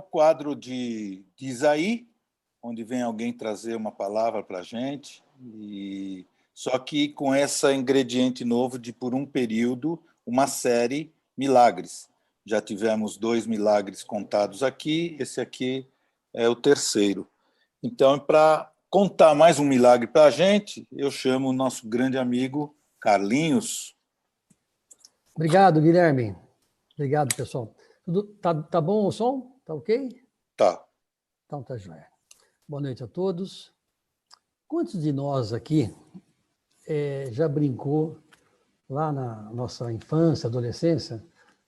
quadro de Isaí, onde vem alguém trazer uma palavra para a gente, só que com esse ingrediente novo de, por um período, uma série Milagres. Já tivemos 2 milagres contados aqui, esse aqui é o terceiro. Então, para contar mais um milagre para a gente, eu chamo o nosso grande amigo Carlinhos. Obrigado, Guilherme. Obrigado, pessoal. Tá bom o som? Tá ok? Tá. Então tá joia. Boa noite a todos. Quantos de nós aqui já brincou lá na nossa infância, adolescência,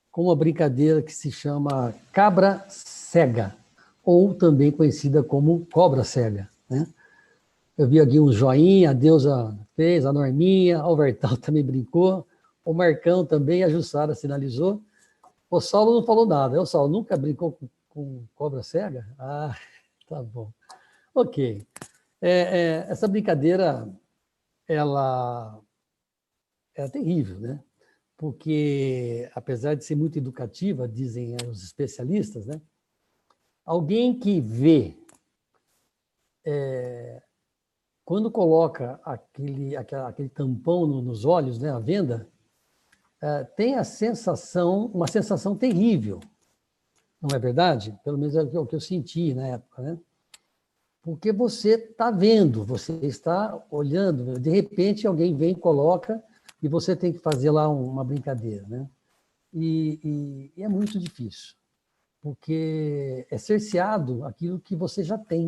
com uma brincadeira que se chama cabra cega, ou também conhecida como cobra cega, né? Eu vi aqui um joinha, a Deusa fez, a Norminha, o Vertal também brincou, o Marcão também, a Jussara sinalizou. O Saulo não falou nada. O Saulo nunca brincou com cobra cega? Ah, tá bom. Ok. Essa brincadeira, ela é terrível, né? Porque, apesar de ser muito educativa, dizem os especialistas, né? Alguém que vê, quando coloca aquele tampão nos olhos, né, a venda, tem uma sensação terrível, não é verdade? Pelo menos é o que eu senti na época, né? Porque você está vendo, você está olhando, de repente alguém vem e coloca e você tem que fazer lá uma brincadeira, né? E é muito difícil, porque é cerceado aquilo que você já tem,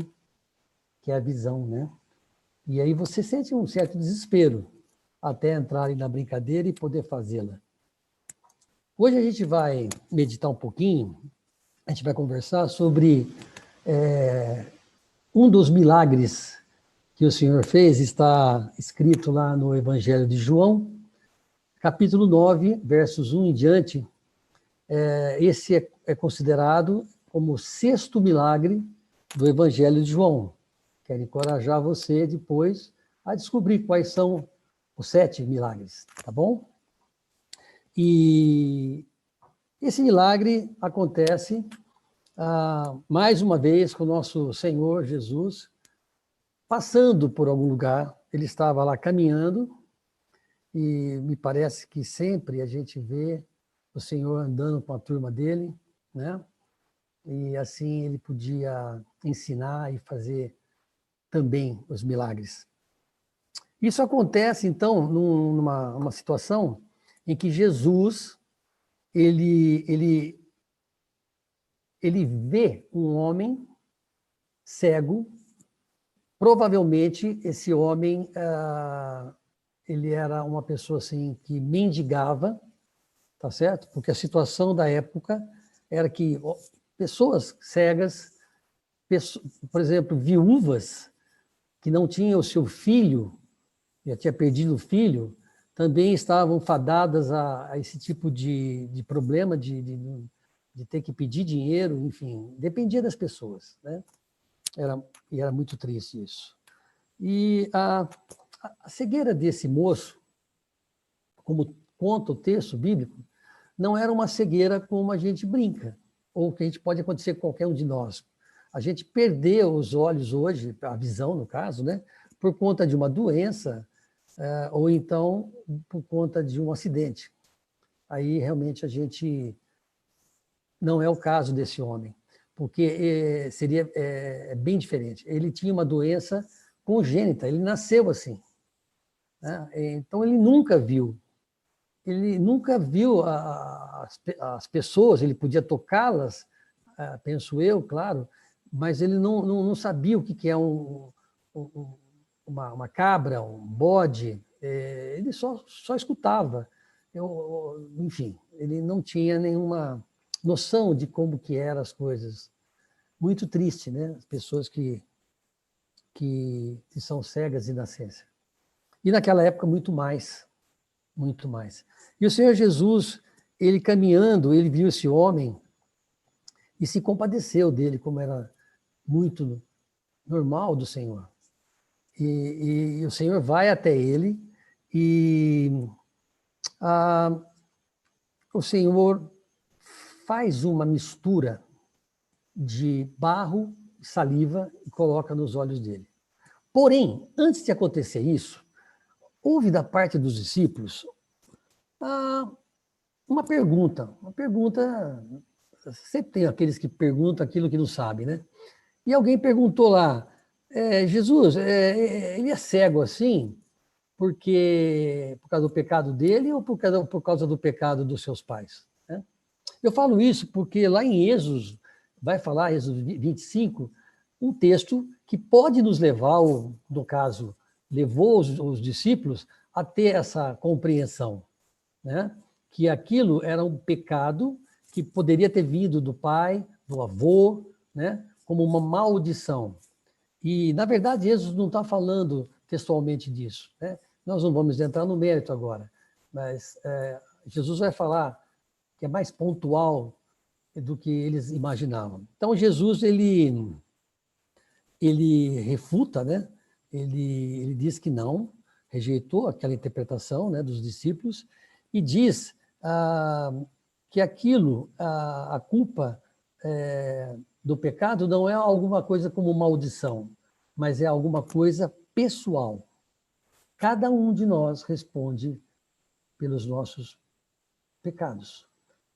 que é a visão, né? E aí você sente um certo desespero até entrar na brincadeira e poder fazê-la. Hoje a gente vai meditar um pouquinho, a gente vai conversar sobre um dos milagres que o Senhor fez, está escrito lá no Evangelho de João, capítulo 9, versos 1 em diante. Esse é considerado como o 6º milagre do Evangelho de João. Quero encorajar você depois a descobrir quais são os 7 milagres, tá bom? E esse milagre acontece mais uma vez com o nosso Senhor Jesus, passando por algum lugar. Ele estava lá caminhando, e me parece que sempre a gente vê o Senhor andando com a turma dele, né? E assim ele podia ensinar e fazer também os milagres. Isso acontece, então, numa situação em que Jesus ele vê um homem cego. Provavelmente esse homem ele era uma pessoa assim que mendigava, tá certo? Porque a situação da época era que pessoas cegas, por exemplo, viúvas que não tinham o seu filho, já tinha perdido o filho, também estavam fadadas a esse tipo de problema, de ter que pedir dinheiro, enfim, dependia das pessoas, né? Era muito triste isso. E a cegueira desse moço, como conta o texto bíblico, não era uma cegueira como a gente brinca, ou que pode acontecer com qualquer um de nós. A gente perdeu os olhos hoje, a visão no caso, né, por conta de uma doença, ou então por conta de um acidente. Aí realmente a gente não é o caso desse homem, porque seria bem diferente. Ele tinha uma doença congênita, ele nasceu assim, né? Então ele nunca viu as pessoas, ele podia tocá-las, penso eu, claro, mas ele não sabia o que é uma cabra, um bode, ele só escutava. Enfim, ele não tinha nenhuma noção de como que eram as coisas. Muito triste, né? As pessoas que são cegas de nascença. E naquela época, muito mais. Muito mais. E o Senhor Jesus, ele caminhando, ele viu esse homem e se compadeceu dele, como era muito normal do Senhor. E o Senhor vai até ele e o Senhor faz uma mistura de barro, saliva e coloca nos olhos dele. Porém, antes de acontecer isso, houve da parte dos discípulos uma pergunta. Sempre tem aqueles que perguntam aquilo que não sabem, né? E alguém perguntou lá, Jesus, ele é cego assim por causa do pecado dele ou por causa do pecado dos seus pais? Né? Eu falo isso porque lá em Êxodo, vai falar, Êxodo 25, um texto que pode nos levar, ou, no caso, levou os discípulos a ter essa compreensão, né? Que aquilo era um pecado que poderia ter vindo do pai, do avô, né? Como uma maldição. E, na verdade, Jesus não está falando textualmente disso. Né? Nós não vamos entrar no mérito agora, mas Jesus vai falar que é mais pontual do que eles imaginavam. Então, Jesus, ele refuta, né? Ele diz que não, rejeitou aquela interpretação, né, dos discípulos e diz que aquilo, a culpa do pecado não é alguma coisa como maldição, mas é alguma coisa pessoal. Cada um de nós responde pelos nossos pecados.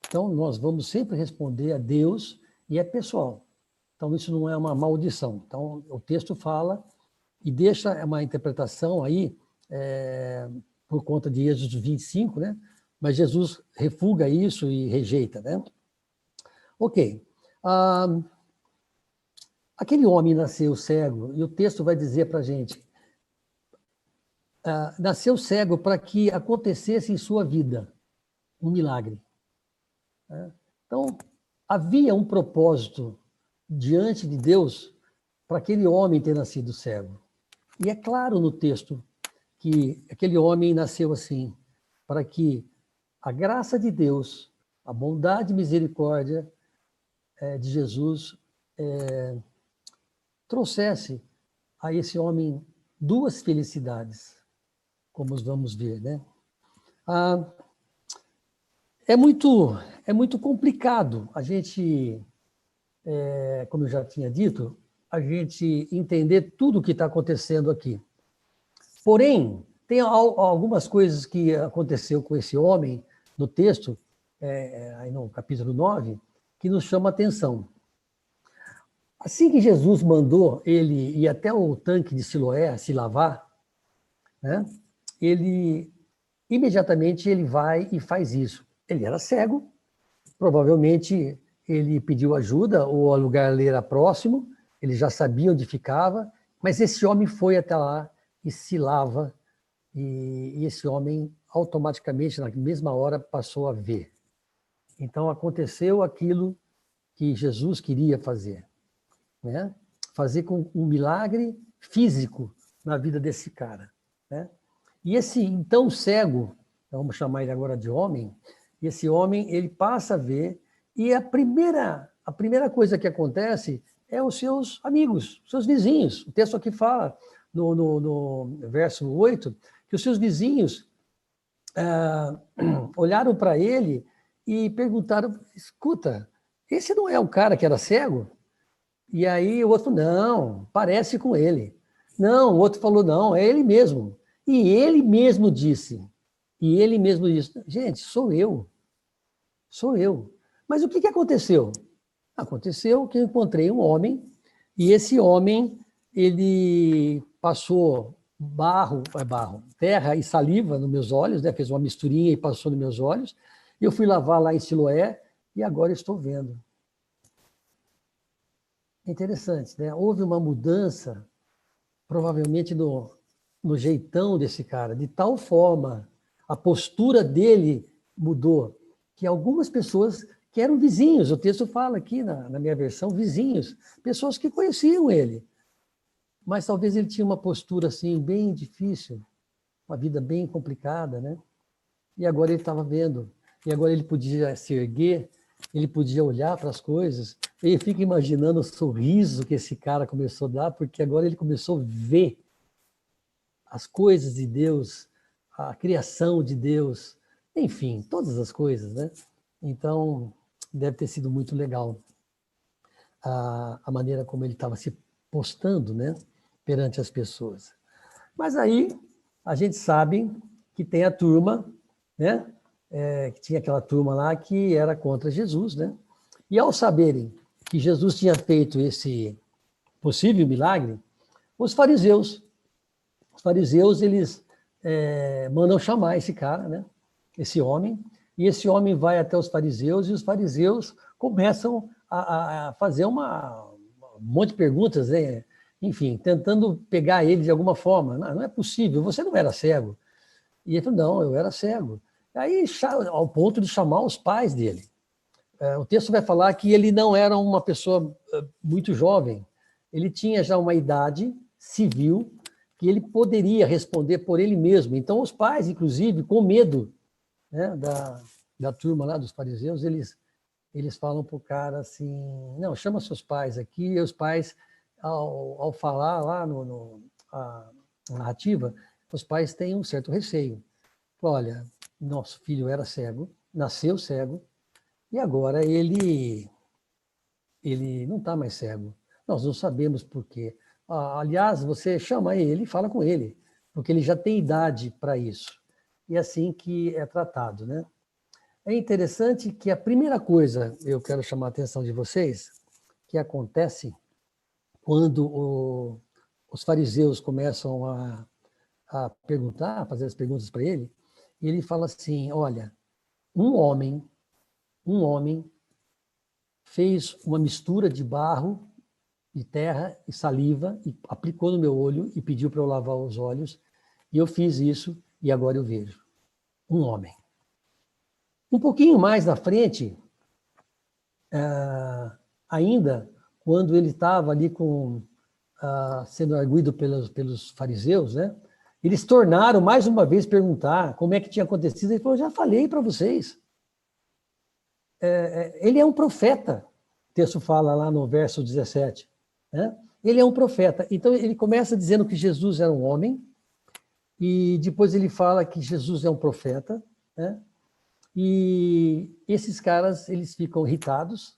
Então, nós vamos sempre responder a Deus e é pessoal. Então, isso não é uma maldição. Então, o texto fala e deixa uma interpretação aí, por conta de Êxodo 25, né? Mas Jesus refuga isso e rejeita, né? Ok. Aquele homem nasceu cego, e o texto vai dizer para a gente, nasceu cego para que acontecesse em sua vida um milagre. Né? Então, havia um propósito diante de Deus para aquele homem ter nascido cego. E é claro no texto que aquele homem nasceu assim, para que a graça de Deus, a bondade e misericórdia de Jesus trouxesse a esse homem duas felicidades, como vamos ver, né? É muito complicado a gente, como eu já tinha dito, a gente entender tudo o que está acontecendo aqui. Porém, tem algumas coisas que aconteceu com esse homem no texto, aí no capítulo 9, que nos chama a atenção. Assim que Jesus mandou ele ir até o tanque de Siloé se lavar, né, imediatamente ele vai e faz isso. Ele era cego, provavelmente ele pediu ajuda, ou o lugar ali era próximo, ele já sabia onde ficava, mas esse homem foi até lá e se lava, e esse homem automaticamente, na mesma hora, passou a ver. Então aconteceu aquilo que Jesus queria fazer, né? Fazer com um milagre físico na vida desse cara, né? E esse então cego, vamos chamar ele agora de homem, esse homem ele passa a ver, e a primeira coisa que acontece é os seus amigos, os seus vizinhos. O texto aqui fala, no verso 8, que os seus vizinhos olharam para ele e perguntaram, escuta, esse não é o cara que era cego? E aí o outro, não, parece com ele. Não, o outro falou, não, é ele mesmo. E ele mesmo disse, gente, sou eu. Mas o que aconteceu? Aconteceu que eu encontrei um homem, e esse homem, ele passou terra e saliva nos meus olhos, né? Fez uma misturinha e passou nos meus olhos. Eu fui lavar lá em Siloé, e agora estou vendo. Interessante, né? Houve uma mudança, provavelmente no jeitão desse cara, de tal forma, a postura dele mudou, que algumas pessoas que eram vizinhos, o texto fala aqui na minha versão, vizinhos, pessoas que conheciam ele, mas talvez ele tinha uma postura assim bem difícil, uma vida bem complicada, né? E agora ele estava vendo, e agora ele podia se erguer, ele podia olhar para as coisas. Ele fica imaginando o sorriso que esse cara começou a dar, porque agora ele começou a ver as coisas de Deus, a criação de Deus, enfim, todas as coisas, né? Então, deve ter sido muito legal. a maneira como ele estava se postando, né, perante as pessoas. Mas aí a gente sabe que tem a turma, né, que tinha aquela turma lá que era contra Jesus, né? E ao saberem que Jesus tinha feito esse possível milagre, os fariseus, eles mandam chamar esse cara, né? Esse homem, e esse homem vai até os fariseus, e os fariseus começam a fazer um monte de perguntas, né? Enfim, tentando pegar ele de alguma forma. Não é possível, você não era cego. E ele falou, não, eu era cego. Aí, ao ponto de chamar os pais dele. O texto vai falar que ele não era uma pessoa muito jovem. Ele tinha já uma idade civil que ele poderia responder por ele mesmo. Então, os pais, inclusive, com medo, né, da turma lá dos fariseus, eles falam para o cara assim, não, chama seus pais aqui, e os pais, ao falar lá a narrativa, os pais têm um certo receio. Olha, nosso filho era cego, nasceu cego, e agora ele não está mais cego. Nós não sabemos por quê. Aliás, você chama ele e fala com ele, porque ele já tem idade para isso. E é assim que é tratado, né? É interessante que a primeira coisa, eu quero chamar a atenção de vocês, que acontece quando os fariseus começam a perguntar, a fazer as perguntas para ele, e ele fala assim, olha, um homem fez uma mistura de barro, de terra e saliva, e aplicou no meu olho e pediu para eu lavar os olhos, e eu fiz isso e agora eu vejo. Um homem. Um pouquinho mais na frente, ainda, quando ele estava ali sendo arguido pelos fariseus, né? Eles tornaram mais uma vez perguntar como é que tinha acontecido. Ele falou, já falei para vocês. Ele é um profeta, o texto fala lá no verso 17. Né? Ele é um profeta. Então, ele começa dizendo que Jesus era um homem, e depois ele fala que Jesus é um profeta, né? E esses caras, eles ficam irritados,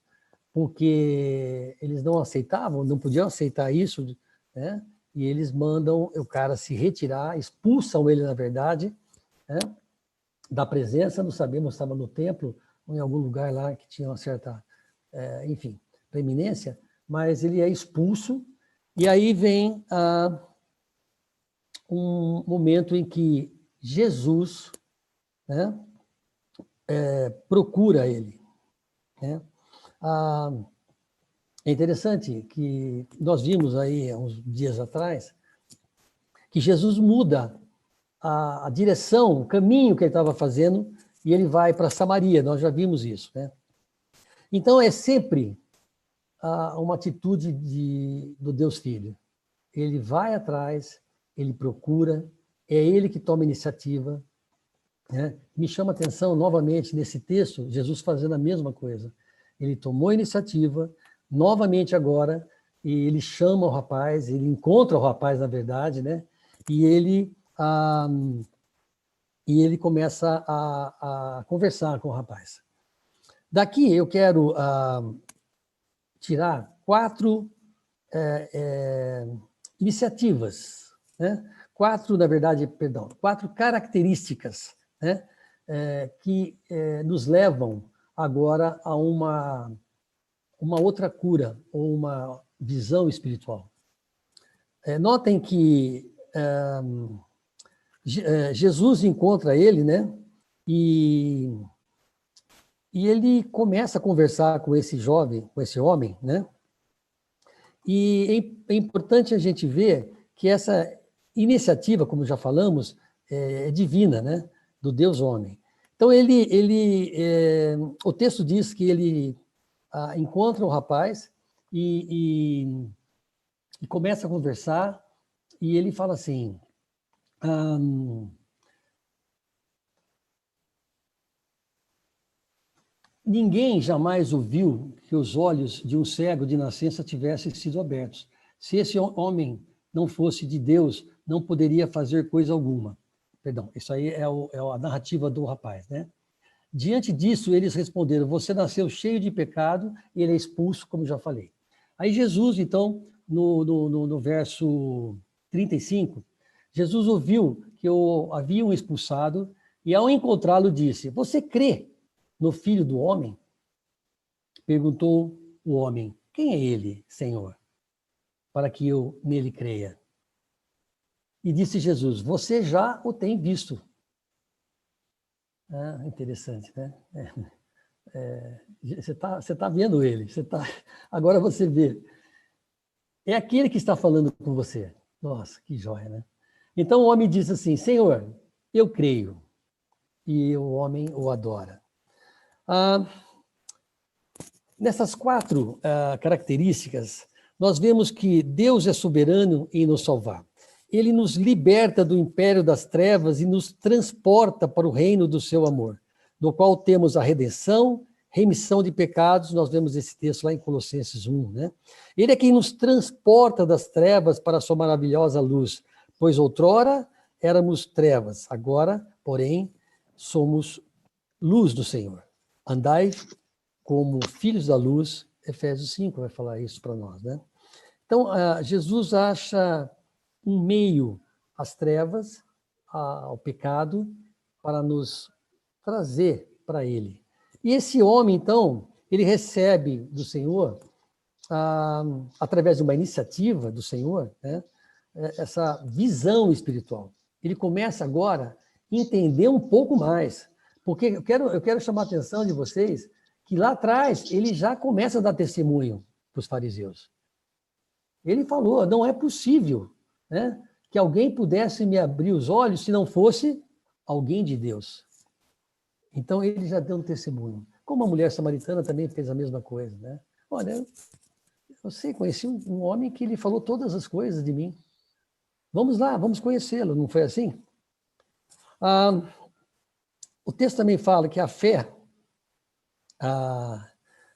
porque eles não aceitavam, não podiam aceitar isso, né? E eles mandam o cara se retirar, expulsam ele, na verdade, né? Da presença, não sabemos se estava no templo, ou em algum lugar lá que tinha uma certa, enfim, preeminência, mas ele é expulso, e aí vem um momento em que Jesus, né, procura ele. Né? É interessante que nós vimos aí, há uns dias atrás, que Jesus muda a direção, o caminho que ele estava fazendo, e ele vai para Samaria, nós já vimos isso. Né? Então, é sempre uma atitude do Deus Filho. Ele vai atrás, ele procura, é ele que toma iniciativa. Né? Me chama a atenção, novamente, nesse texto, Jesus fazendo a mesma coisa. Ele tomou a iniciativa, novamente agora, e ele chama o rapaz, ele encontra o rapaz, na verdade, né? E ele começa a conversar com o rapaz. Daqui eu quero tirar 4 iniciativas, né? 4 características, né? Que nos levam agora a uma outra cura, ou uma visão espiritual. Notem que Jesus encontra ele, né? E ele começa a conversar com esse jovem, com esse homem, né? E é importante a gente ver que essa iniciativa, como já falamos, é divina, né? Do Deus homem. Então, o texto diz que ele encontra o rapaz e começa a conversar, e ele fala assim, ninguém jamais ouviu que os olhos de um cego de nascença tivessem sido abertos. Se esse homem não fosse de Deus, não poderia fazer coisa alguma. Perdão, isso aí é a narrativa do rapaz, né? Diante disso, eles responderam, você nasceu cheio de pecado, e ele é expulso, como já falei. Aí Jesus, então, no verso 35, Jesus ouviu que o haviam expulsado e, ao encontrá-lo, disse: Você crê no Filho do Homem? Perguntou o homem: Quem é ele, Senhor, para que eu nele creia? E disse Jesus: Você já o tem visto. Ah, interessante, né? Você tá vendo ele. Agora você vê. É aquele que está falando com você. Nossa, que joia, né? Então o homem disse assim: Senhor, eu creio. E o homem o adora. Nessas 4 características, nós vemos que Deus é soberano em nos salvar. Ele nos liberta do império das trevas e nos transporta para o reino do seu amor, no qual temos a redenção, remissão de pecados. Nós vemos esse texto lá em Colossenses 1, né? Ele é quem nos transporta das trevas para a sua maravilhosa luz, pois outrora éramos trevas, agora, porém, somos luz do Senhor. Andai como filhos da luz, Efésios 5 vai falar isso para nós, né? Então, Jesus acha um meio às trevas, ao pecado, para nos trazer para ele. E esse homem, então, ele recebe do Senhor, através de uma iniciativa do Senhor, né, essa visão espiritual. Ele começa agora a entender um pouco mais, porque eu quero chamar a atenção de vocês que lá atrás ele já começa a dar testemunho para os fariseus. Ele falou: não é possível, né, que alguém pudesse me abrir os olhos se não fosse alguém de Deus. Então ele já deu um testemunho. Como a mulher samaritana também fez a mesma coisa, né? Olha, eu conheci um homem que ele falou todas as coisas de mim. Vamos lá, vamos conhecê-lo, não foi assim? O texto também fala que a fé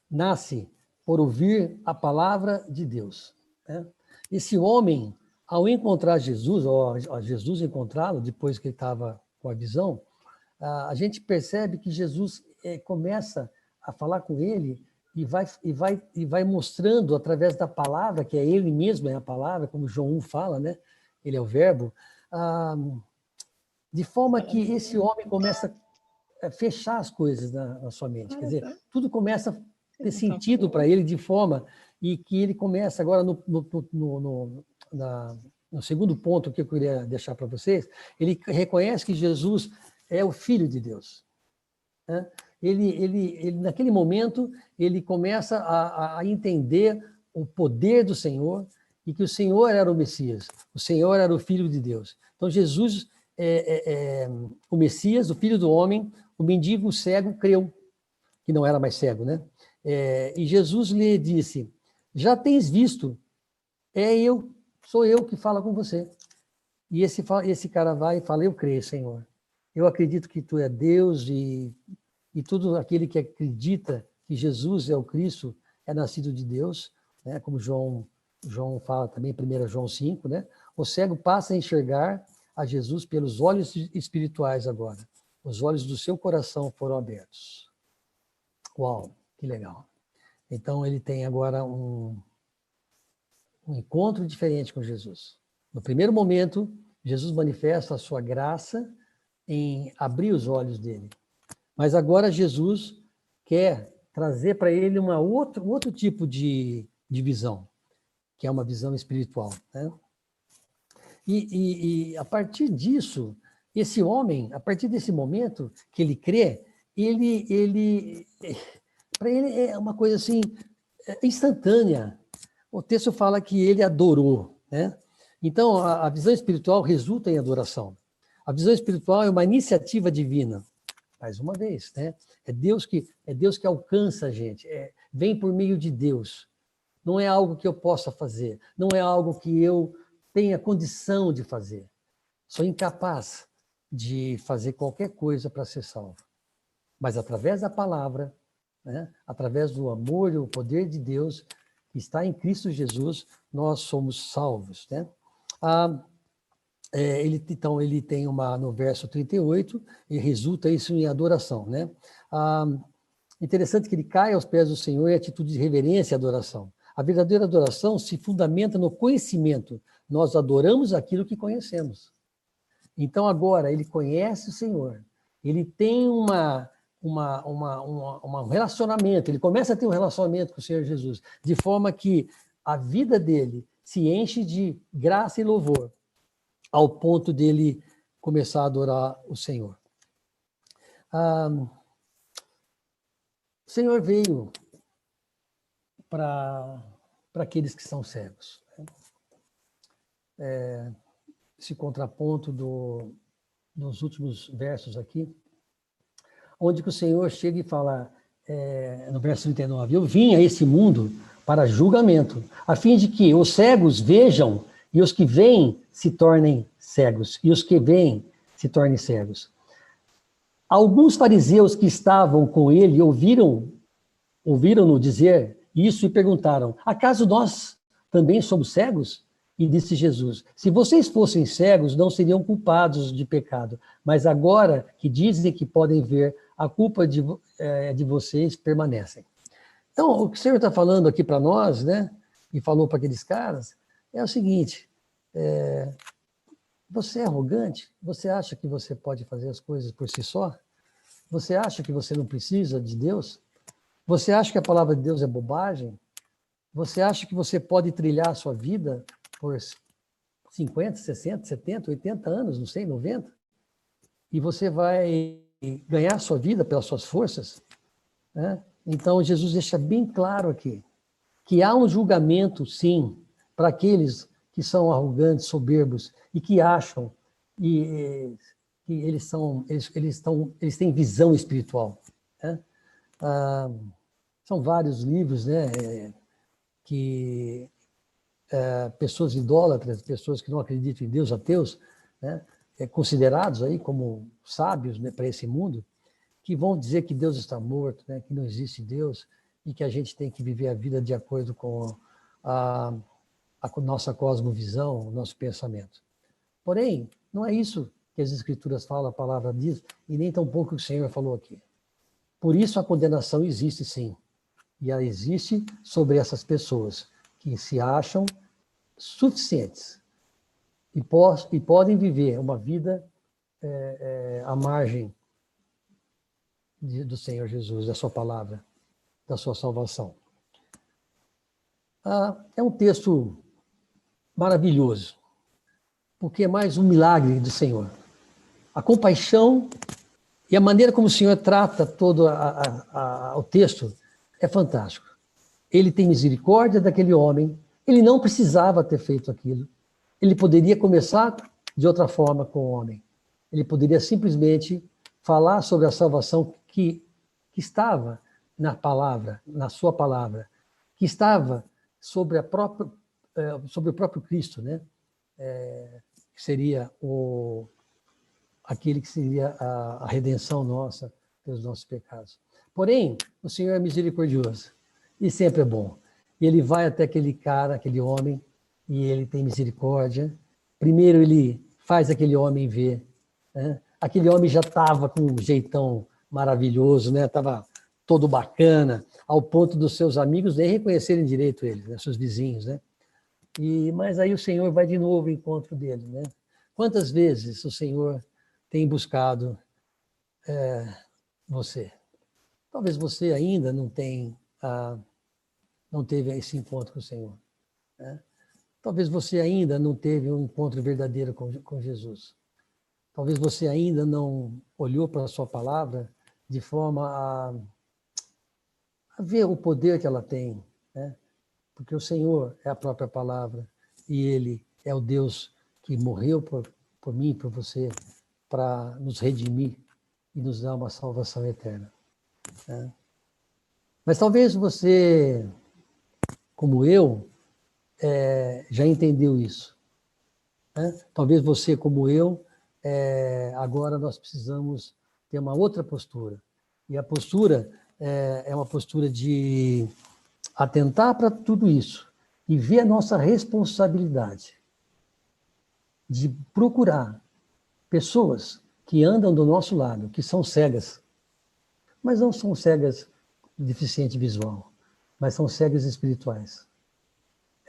nasce por ouvir a palavra de Deus, né? Esse homem, ao encontrar Jesus, ou a Jesus encontrá-lo, depois que ele estava com a visão, a gente percebe que Jesus começa a falar com ele e vai mostrando através da palavra, que é ele mesmo, é a palavra, como João 1 fala, né? Ele é o verbo, de forma que esse homem começa a fechar as coisas na sua mente. Quer dizer, tudo começa a ter sentido para ele de forma e que ele começa agora no segundo ponto que eu queria deixar para vocês, ele reconhece que Jesus é o Filho de Deus, né? Ele, naquele momento, ele começa a entender o poder do Senhor e que o Senhor era o Messias, o Senhor era o Filho de Deus. Então, Jesus o Messias, o Filho do Homem, o mendigo cego creu, que não era mais cego, né? E Jesus lhe disse: já tens visto, sou eu que falo com você. E esse cara vai e fala: eu creio, Senhor. Eu acredito que tu é Deus e todo aquele que acredita que Jesus é o Cristo é nascido de Deus, né? Como João fala também, 1 João 5, né? O cego passa a enxergar a Jesus pelos olhos espirituais agora. Os olhos do seu coração foram abertos. Uau, que legal. Então ele tem agora um encontro diferente com Jesus. No primeiro momento, Jesus manifesta a sua graça em abrir os olhos dele. Mas agora Jesus quer trazer para ele um outro tipo de visão, que é uma visão espiritual, né? E a partir disso, esse homem, a partir desse momento que ele crê, para ele é uma coisa assim instantânea. O texto fala que ele adorou, né? Então, a visão espiritual resulta em adoração. A visão espiritual é uma iniciativa divina. Mais uma vez, né? É Deus que alcança a gente. Vem por meio de Deus. Não é algo que eu possa fazer. Não é algo que eu tenha condição de fazer. Sou incapaz de fazer qualquer coisa para ser salvo. Mas através da palavra, né? Através do amor e o poder de Deus que está em Cristo Jesus, nós somos salvos, né? Então, ele tem no verso 38, e resulta isso em adoração, né? Interessante que ele cai aos pés do Senhor em atitude de reverência e adoração. A verdadeira adoração se fundamenta no conhecimento. Nós adoramos aquilo que conhecemos. Então, agora, ele conhece o Senhor. Ele tem um relacionamento. Ele começa a ter um relacionamento com o Senhor Jesus, de forma que a vida dele se enche de graça e louvor, ao ponto dele começar a adorar o Senhor. O Senhor veio para aqueles que são cegos. Esse contraponto dos últimos versos aqui, onde que o Senhor chega e fala, no verso 39, eu vim a esse mundo para julgamento, a fim de que os cegos vejam e os que veem se tornem cegos, e os que veem se tornem cegos. Alguns fariseus que estavam com ele ouviram-no dizer isso e perguntaram, acaso nós também somos cegos? E disse Jesus, se vocês fossem cegos, não seriam culpados de pecado, mas agora que dizem que podem ver, a culpa de vocês permanece. Então, o que o Senhor está falando aqui para nós, né, e falou para aqueles caras, é o seguinte, você é arrogante? Você acha que você pode fazer as coisas por si só? Você acha que você não precisa de Deus? Você acha que a palavra de Deus é bobagem? Você acha que você pode trilhar a sua vida por 50, 60, 70, 80 anos, não sei, 90? E você vai ganhar a sua vida pelas suas forças? Né? Então, Jesus deixa bem claro aqui que há um julgamento, sim, para aqueles que são arrogantes, soberbos e que acham que eles têm visão espiritual. Né? São vários livros, né, que pessoas idólatras, pessoas que não acreditam em Deus, ateus, né, considerados aí como sábios, né, para esse mundo, que vão dizer que Deus está morto, né, que não existe Deus e que a gente tem que viver a vida de acordo com a nossa cosmovisão, o nosso pensamento. Porém, não é isso que as Escrituras falam, a palavra diz, e nem tampouco o Senhor falou aqui. Por isso a condenação existe, sim. E ela existe sobre essas pessoas que se acham suficientes e podem viver uma vida à margem do Senhor Jesus, da sua palavra, da sua salvação. É um texto maravilhoso, porque é mais um milagre do Senhor. A compaixão e a maneira como o Senhor trata todo o texto é fantástico. Ele tem misericórdia daquele homem, ele não precisava ter feito aquilo. Ele poderia começar de outra forma com o homem. Ele poderia simplesmente falar sobre a salvação que estava na palavra, na sua palavra, que estava sobre o próprio Cristo, né? Que seria aquele que seria a redenção nossa pelos nossos pecados. Porém, o Senhor é misericordioso e sempre é bom. E ele vai até aquele cara, aquele homem, e ele tem misericórdia. Primeiro ele faz aquele homem ver, né? Aquele homem já estava com um jeitão maravilhoso, né? Estava todo bacana, ao ponto dos seus amigos nem reconhecerem direito ele, né? Seus vizinhos, né? Mas aí o Senhor vai de novo ao encontro dele, né? Quantas vezes o Senhor tem buscado você? Talvez você ainda não teve esse encontro com o Senhor, né? Talvez você ainda não teve um encontro verdadeiro com Jesus. Talvez você ainda não olhou para a sua palavra de forma a ver o poder que ela tem, né? Porque o Senhor é a própria palavra e Ele é o Deus que morreu por mim e por você para nos redimir e nos dar uma salvação eterna, né? Mas talvez você, como eu, já entendeu isso, né? Talvez você, como eu, agora nós precisamos ter uma outra postura. E a postura é uma postura de atentar para tudo isso e ver a nossa responsabilidade de procurar pessoas que andam do nosso lado, que são cegas, mas não são cegas de deficiente visual, mas são cegas espirituais.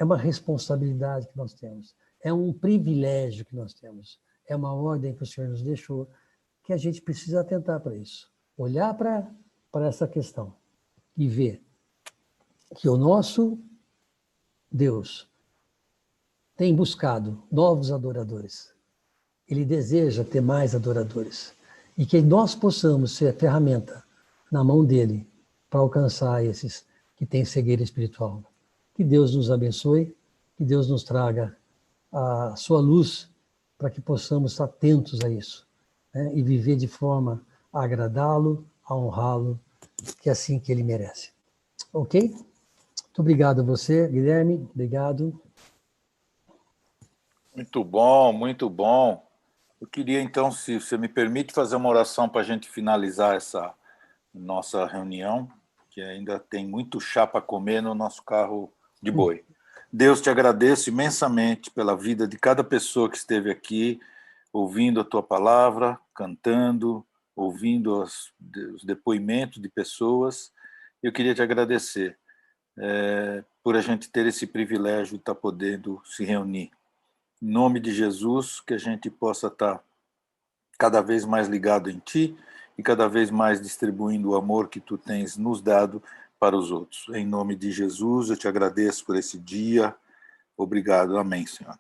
é uma responsabilidade que nós temos, é um privilégio que nós temos, é uma ordem que o Senhor nos deixou, que a gente precisa atentar para isso, olhar para essa questão e ver que o nosso Deus tem buscado novos adoradores. Ele deseja ter mais adoradores. E que nós possamos ser a ferramenta na mão dele para alcançar esses que têm cegueira espiritual. Que Deus nos abençoe, que Deus nos traga a sua luz para que possamos estar atentos a isso, né? E viver de forma a agradá-lo, a honrá-lo, que é assim que ele merece. Ok? Muito obrigado a você, Guilherme. Obrigado. Muito bom, muito bom. Eu queria, então, se você me permite, fazer uma oração para a gente finalizar essa nossa reunião, que ainda tem muito chá para comer no nosso carro de boi. Deus, te agradeço imensamente pela vida de cada pessoa que esteve aqui, ouvindo a tua palavra, cantando, ouvindo os depoimentos de pessoas. Eu queria te agradecer por a gente ter esse privilégio de estar podendo se reunir. Em nome de Jesus, que a gente possa estar cada vez mais ligado em Ti e cada vez mais distribuindo o amor que Tu tens nos dado para os outros. Em nome de Jesus, eu te agradeço por esse dia. Obrigado. Amém, Senhor.